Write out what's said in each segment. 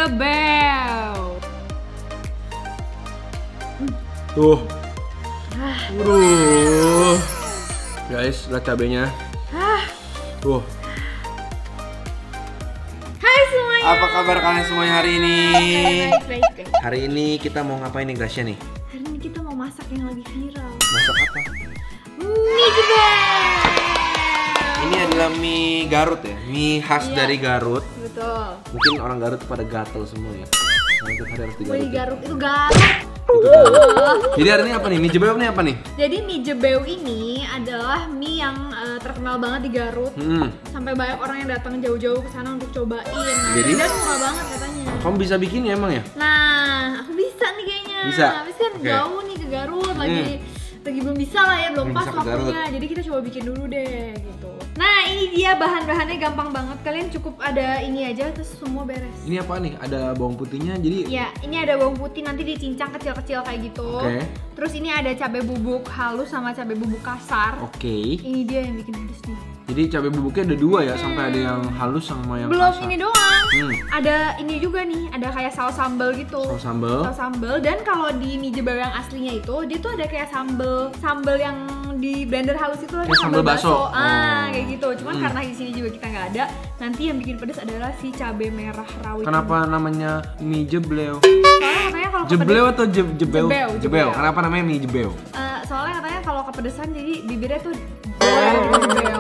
jebel. Tuh. Waduh. Guys, lihat cabenya. Tuh. Hai semuanya. Apa kabar kalian semuanya hari ini? Baik. Hari ini kita mau ngapain nih Gracia nih? Hari ini kita mau masak yang lagi viral. Masak apa? Mie jebel. Ini adalah mie Garut ya, mie khas Iya. dari Garut. Betul. Mungkin orang Garut pada gatel semua ya. Karena tiap hari harus di Gue Garut. di Ya. Garut itu Garut. Itu Garut. Jadi hari ini apa nih? Mie jebel ini apa nih? Jadi mie jebel ini adalah mie yang terkenal banget di Garut. Sampai banyak orang yang datang jauh-jauh ke sana untuk cobain. Jadi? Dan murah banget katanya. Kamu bisa bikin ya emang ya? Nah, aku bisa nih kayaknya. Bisa? Habis kan Oke. jauh nih ke Garut, lagi belum bisa lah ya, belum Belum pas bisa ke Garut. waktunya. Jadi kita coba bikin dulu deh gitu. Nah, ini dia bahan-bahannya gampang banget. Kalian cukup ada ini aja terus semua beres. Ini apa nih? Ada bawang putihnya jadi. Ya, ini ada bawang putih nanti dicincang kecil-kecil kayak gitu. Oke. Terus ini ada cabai bubuk halus sama cabai bubuk kasar. Oke. Ini dia yang bikin pedes nih. Jadi cabai bubuknya ada dua ya, sampai ada yang halus sama yang Belum kasar. ini doang. Hmm. Ada ini juga nih, ada kayak saus sambal gitu. Saus sambal. Saus sambal. Dan kalau di mie jebel yang aslinya itu, dia tuh ada kayak sambal yang di blender halus itu ada Kayak sambal bakso. Kayak gitu. Cuman karena di sini juga kita nggak ada, nanti yang bikin pedes adalah si cabai merah rawit. Kenapa namanya mie jebleo? Soalnya katanya kalau Jebleo atau jebel? Jebel. Jebel. Kenapa namanya mie jebel? soalnya katanya kalau kepedesan jadi bibirnya tuh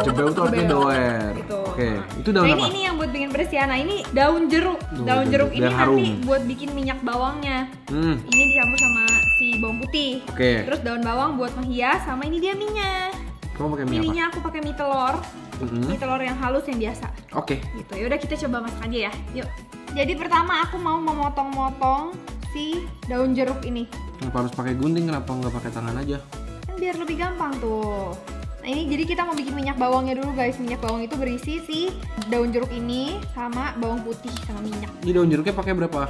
Jebel tuh artinya doer. Gitu. Oke. Itu daun Nah, apa? ini yang buat bikin pedes ya. Nah, ini daun jeruk. Daun Daun jeruk jeruk, ini biar nanti harum. buat bikin minyak bawangnya. Ini dicampur sama si bawang putih. Oke. Terus daun bawang buat menghias, sama ini dia minyak. Kamu pakai mie apa? Mie aku pakai mie telur. Mie telur yang halus yang biasa. Oke. Gitu. Ya udah kita coba masak aja ya. Yuk. Jadi pertama aku mau memotong-motong si daun jeruk ini. Kenapa harus pakai gunting? Kenapa nggak pakai tangan aja? Kan biar lebih gampang tuh. Nah, ini jadi kita mau bikin minyak bawangnya dulu guys. Minyak bawang itu berisi si daun jeruk ini sama bawang putih sama minyak. Ini daun jeruknya pakai berapa?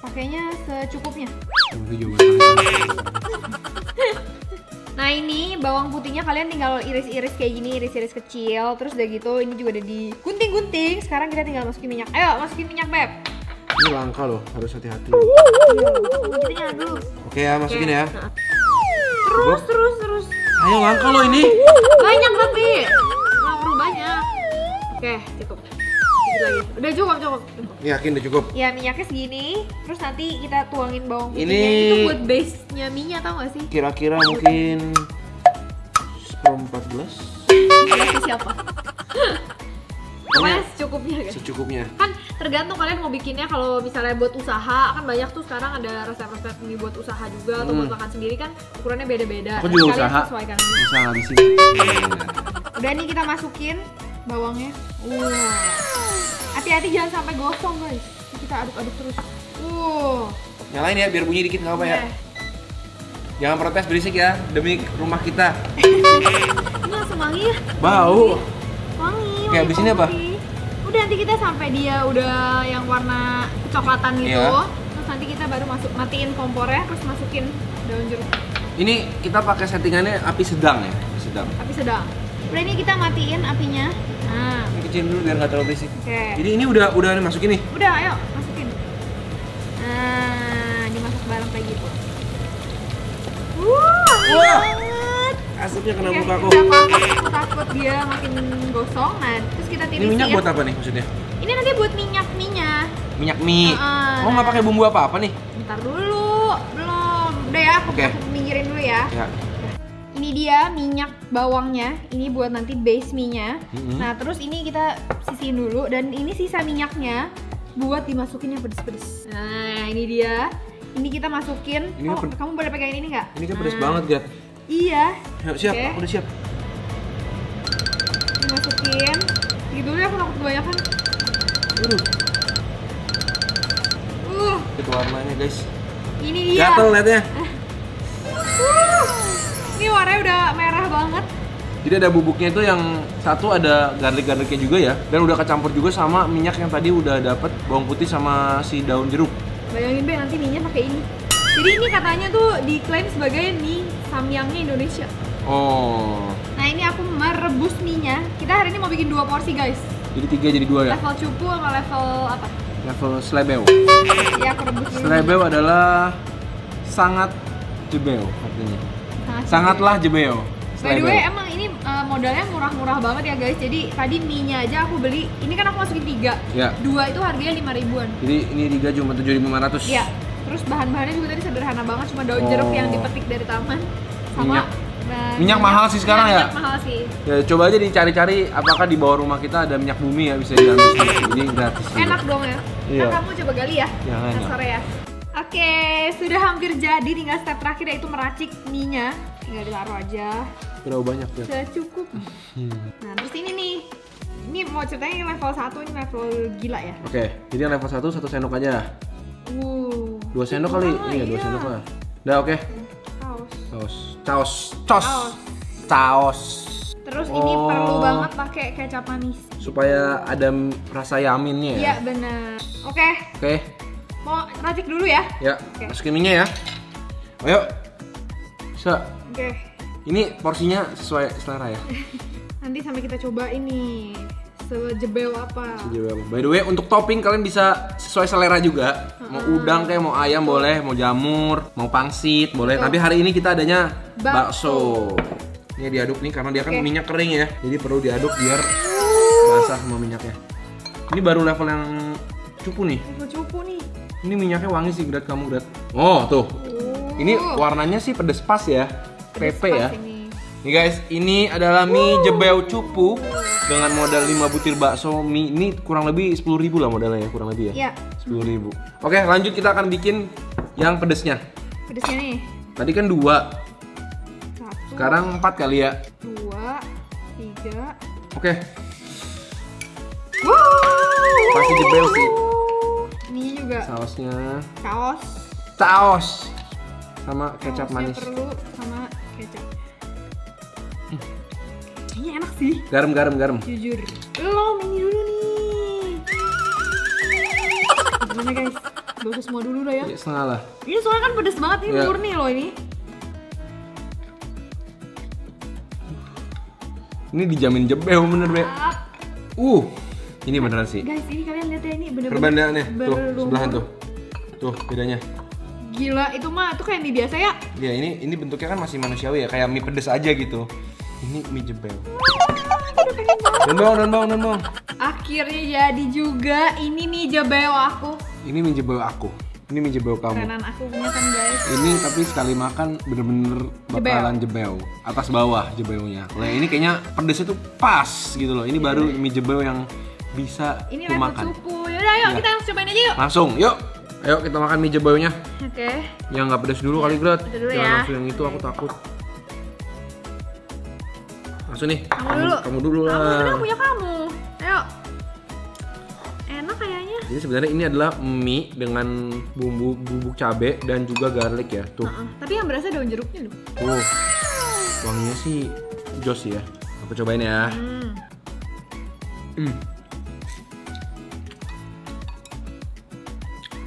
Pakainya secukupnya. Itu juga. Nah, ini bawang putihnya kalian tinggal iris-iris kayak gini, iris-iris kecil. Terus udah gitu ini juga udah digunting-gunting. Sekarang kita tinggal masukin minyak. Ayo, masukin minyak, Beb. Ini langka loh, harus hati-hati. Kita nyala dulu. Oke ya, masukin ya. Nah. Terus. Ayo langka loh ini. Banyak tapi. Nggak perlu banyak. Oke, cukup. Sedikit lagi. Udah cukup. Yakin udah cukup. Ya, minyaknya segini. Terus nanti kita tuangin bawang putihnya. Ini- Itu buat base-nya minyak, tau gak sih? Kira-kira mungkin 14 Base siapa? Pokoknya secukupnya guys. secukupnya. Kan tergantung kalian mau bikinnya. Kalau misalnya buat usaha, kan banyak tuh sekarang ada resep-resep mie buat usaha juga. Atau buat makan sendiri kan ukurannya beda-beda. Aku Nanti juga kalian usaha. sesuaikan aja. Bisa ngabisin. Udah nih kita masukin bawangnya. Hati-hati jangan sampai gosong guys. Ini kita aduk-aduk terus. Nyalain ya biar bunyi dikit nggak apa ya. Oke. Jangan protes berisik ya demi rumah kita. Ini langsung wangi ya. Bau. Wangi. Oke, abis ini apa? kopi. Udah nanti kita sampai dia udah yang warna kecoklatan gitu. Iya. Terus nanti kita baru matiin kompornya, terus masukin daun jeruk. Ini kita pakai settingannya api sedang ya, api sedang. Api sedang. Udah ini kita matiin apinya. Nah, Ini kecilin dulu biar nggak terlalu berisik. oke. Jadi ini udah masukin nih. Udah, ayo masukin. Nah, dimasak bareng kayak gitu. Wangi Wah. banget. Asapnya kena Oke, muka aku. udah pakai, takut dia makin gosong. Nah, terus kita Ini tirisin minyak ya. buat apa nih maksudnya? Ini nanti buat minyak minyak. Minyak mie. Oh nggak pakai bumbu apa-apa nih? Bentar dulu, belum. Udah ya, aku Oke. pinggirin dulu ya. Ya. Ini dia minyak bawangnya. Ini buat nanti base mie-nya. Mm-hmm. Nah, terus ini kita sisihin dulu dan ini sisa minyaknya buat dimasukin yang pedes-pedes. Nah, ini dia. Ini kita masukin. Ini kan Kamu boleh pegangin ini nggak? Ini kan pedes Nah, banget, Gat. Iya. Ayo, siap, Oke. aku udah siap. Dimasukin. Gitu dulu ya, aku takut kebanyakan. Aduh, itu warnanya guys. Ini dia. Gatel liatnya. Ini warnanya udah merah banget. Jadi ada bubuknya itu yang satu ada garlic-garlicnya juga ya. Dan udah kecampur juga sama minyak yang tadi udah dapet bawang putih sama si daun jeruk. Bayangin Be, nanti mie-nya pakai ini. Jadi ini katanya tuh diklaim sebagai mie samyangnya Indonesia. Oh. Nah, ini aku merebus mie-nya. Kita hari ini mau bikin 2 porsi guys. Jadi 3 jadi 2 ya? Level cupu sama level apa? level Slebeo. Ya, aku rebus dulu. Slebeo adalah sangat jebeo artinya. Sangatlah jebeo. By the way, emang ini modalnya murah-murah banget ya guys. Jadi tadi mie-nya aja aku beli, ini kan aku masukin 3. Ya. 2 itu harganya 5 ribuan. Jadi ini Riga cuma 7.500. Iya. Terus bahan-bahannya juga tadi sederhana banget, cuma daun jeruk yang dipetik dari taman. Sama minyak mahal sih sekarang ya? Minyak mahal sih. Ya coba aja dicari-cari apakah di bawah rumah kita ada minyak bumi ya, bisa diambil sendiri. Jadi gratis. Enak dong ya. Iya. Nah, kamu coba gali ya. Ya, enak. Sore ya. Oke, sudah hampir jadi, tinggal step terakhir yaitu meracik mie-nya. Tinggal ditaruh aja. Berapa banyak ya? Sudah cukup. Nah, terus ini nih. Ini mau ceritanya yang level 1, ini level gila ya. Oke, jadi yang level 1 1 sendok aja. 2 sendok kali. Iya, 2 sendok lah. Udah oke. Caos. Terus ini perlu banget pakai kecap manis supaya ada rasa yaminnya ya. Iya benar. Oke. Mau racik dulu ya? Ya. Masukin minyak ya. Ayo. Bisa. Oke. Ini porsinya sesuai selera ya. Nanti sampai kita coba ini sejebel apa. By the way, untuk topping kalian bisa sesuai selera juga. Mau udang kayak mau ayam boleh, mau jamur, mau pangsit boleh. Tapi hari ini kita adanya bakso. Ini diaduk nih karena dia kan minyak kering ya. Jadi perlu diaduk biar basah sama minyaknya. Ini baru level yang cupu nih. Level cupu nih. Ini minyaknya wangi sih, Grat, kamu Grat. Oh, tuh. Ini warnanya sih pedes pas ya. Pepe ya. Nih guys, ini adalah mie jebeo cupu dengan modal 5 butir bakso mie. Ini kurang lebih 10.000 lah modalnya ya, kurang lebih ya. Iya. 10.000. Oke, lanjut kita akan bikin yang pedesnya. Pedesnya nih. Tadi kan 2. 1. Sekarang 4 kali ya. 2, 3. Oke. Pasti jebeo sih. Ini juga. Sausnya. Saus. Sama kecap manis. Perlu sama kecap. Kayaknya enak sih. Garam. Jujur. Belum, ini dulu nih. Gimana guys? Bagus semua dulu dah ya. Ya, setengah lah. Ini soalnya kan pedes banget, ini Ya. murni loh ini. Ini dijamin jebeo bener, Be. Ini beneran sih. Guys, ini kalian lihat ya, ini bener-bener Perbedaannya tuh, berlumur. sebelahan tuh. Tuh, bedanya. Gila, itu mah tuh kayak mie biasa ya. Ya, ini bentuknya kan masih manusiawi ya, kayak mie pedes aja gitu. Ini mie jebeo. Dan bawang. Akhirnya jadi juga, ini mie jebeo aku. Ini mie jebeo aku. Ini mie jebeo kamu. Kerenan aku punya kan guys. Ini tapi sekali makan bener-bener bakalan jebeo. Atas bawah jebeonya. Nah, ini kayaknya pedesnya tuh pas gitu loh. Ini baru mie jebeo yang bisa Ini aku level makan. cupu. Yaudah yuk, kita langsung cobain aja yuk. Langsung, yuk. Ayo kita makan mie jebonya. Oke. Yang nggak pedas dulu kali, Grat. Itu dulu Jangan ya. langsung yang itu, aku takut. Langsung nih. Kamu dulu Kamu lah. kan punya kamu. Ayo. Enak kayaknya. Jadi sebenarnya ini adalah mie dengan bumbu bubuk cabe dan juga garlic ya. Tuh. Tapi yang berasa daun jeruknya loh. Wanginya sih jos ya. Aku cobain ya.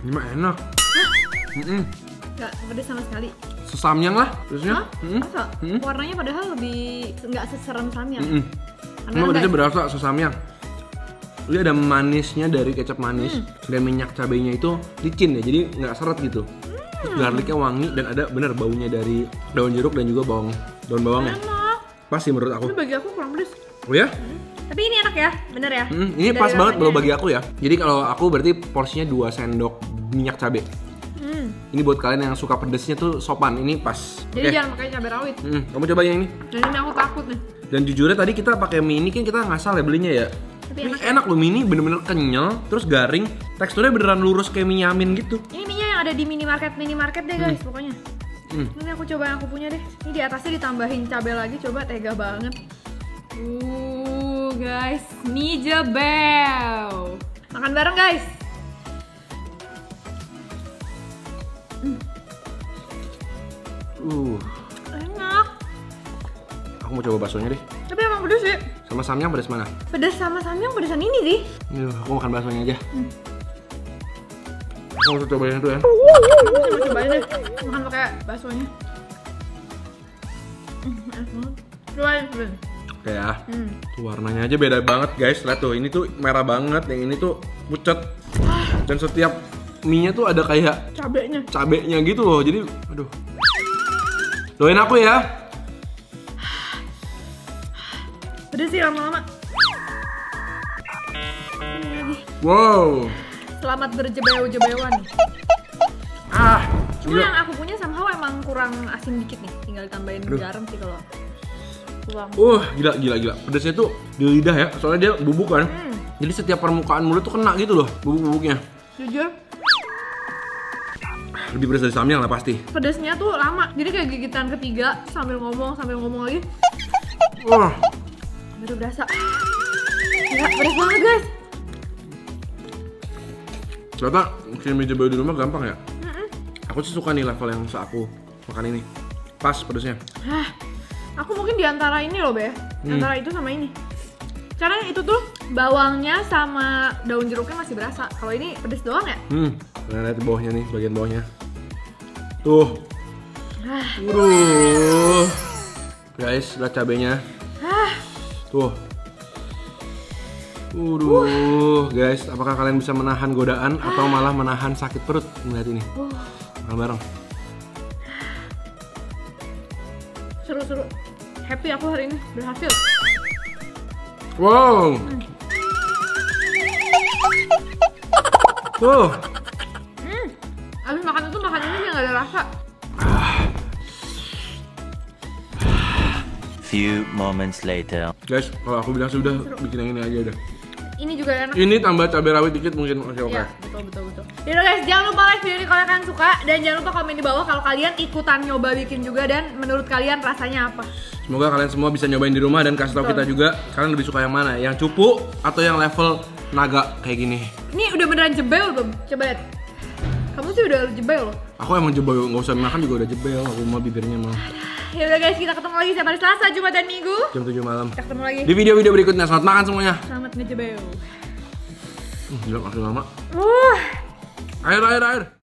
Ini mah enak. Gak pedes sama sekali. Sesamyang lah terusnya. Masa? Warnanya padahal lebih nggak seserem samyang. Emang pedasnya berasa sesamyang. Ini ada manisnya dari kecap manis dan minyak cabenya itu licin ya, jadi nggak seret gitu. Terus garlicnya wangi dan ada bener baunya dari daun jeruk dan juga daun bawangnya. Enak. Pas sih menurut aku. Ini bagi aku kurang pedes. Oh ya? Tapi ini enak ya, bener ya? Ini Dari pas banget kalau rasanya. bagi aku ya. Jadi kalau aku berarti porsinya 2 sendok minyak cabe. Ini buat kalian yang suka pedesnya tuh sopan, ini pas. Jadi jangan pakai cabai rawit. Kamu coba yang ini. Dan ini aku takut nih. Dan jujurnya tadi kita pakai mie ini kan kita ngasal ya belinya ya. Tapi Ini enak loh, mie ini bener-bener kenyal, terus garing, teksturnya beneran lurus kayak mie nyamin gitu. Ini minyak yang ada di minimarket deh guys, pokoknya. Ini aku coba yang aku punya deh. Ini di atasnya ditambahin cabai lagi, coba tega banget. Guys, mie jebel. Makan bareng guys. Enak. Aku mau coba baksonya deh. Tapi emang pedes sih. Sama samyang pedas mana? Pedes sama samyang pedesan ini sih. Aku makan baksonya aja. Aku mau coba yang itu ya. Cobain deh. Makan pakai baksonya. Enak banget. Cobain. Oke ya. Tuh warnanya aja beda banget guys. Lihat tuh, ini tuh merah banget, yang ini tuh pucet. Dan setiap mie-nya tuh ada kayak cabenya gitu loh. Jadi aduh. Doain aku ya. Pedes sih lama-lama. Wow. Selamat berjebeu-jebewan nih. Cuma yang aku punya somehow emang kurang asin dikit nih. Tinggal tambahin garam sih kalau kurang. Gila. Pedasnya tuh di lidah ya. Soalnya dia bubuk kan. Jadi setiap permukaan mulut tuh kena gitu loh bubuk-bubuknya. Jujur. Lebih pedas dari samyang lah pasti. Pedasnya tuh lama. Jadi kayak gigitan ketiga sambil ngomong lagi. Baru berasa. Gila, pedas banget guys. Ternyata bikin mie jebeu di rumah gampang ya. Aku sih suka nih level yang aku makan ini. Pas pedasnya. Aku mungkin diantara ini loh Be. Antara itu sama ini. Karena itu tuh bawangnya sama daun jeruknya masih berasa. Kalau ini pedas doang ya? Lihat bawahnya nih, bagian bawahnya. Tuh. Guys, lihat cabenya. Tuh. Guys, apakah kalian bisa menahan godaan atau malah menahan sakit perut melihat ini? Bareng-bareng. Seru-seru. Happy aku hari ini berhasil. Wow. Abis makan itu makan ini dia nggak ada rasa. Few moments later. Guys, kalau aku bilang sudah bikin yang ini aja udah. Ini juga enak. Ini tambah cabai rawit dikit mungkin oke. Iya, betul. Yaudah guys, jangan lupa like video ini kalau kalian suka dan jangan lupa komen di bawah kalau kalian ikutan nyoba bikin juga dan menurut kalian rasanya apa. Semoga kalian semua bisa nyobain di rumah dan kasih tahu kita juga kalian lebih suka yang mana, yang cupu atau yang level naga kayak gini. Ini udah beneran jebel belum? Coba lihat. Kamu sih udah jebel loh. Aku emang jebel, nggak usah makan juga udah jebel. Aku mau bibirnya mah. Ya udah guys, kita ketemu lagi setiap hari Selasa, Jumat dan Minggu jam 7 malam. Kita ketemu lagi di video-video berikutnya. Selamat makan semuanya. Selamat ngejebel. Gila makin lama. Uh. Air.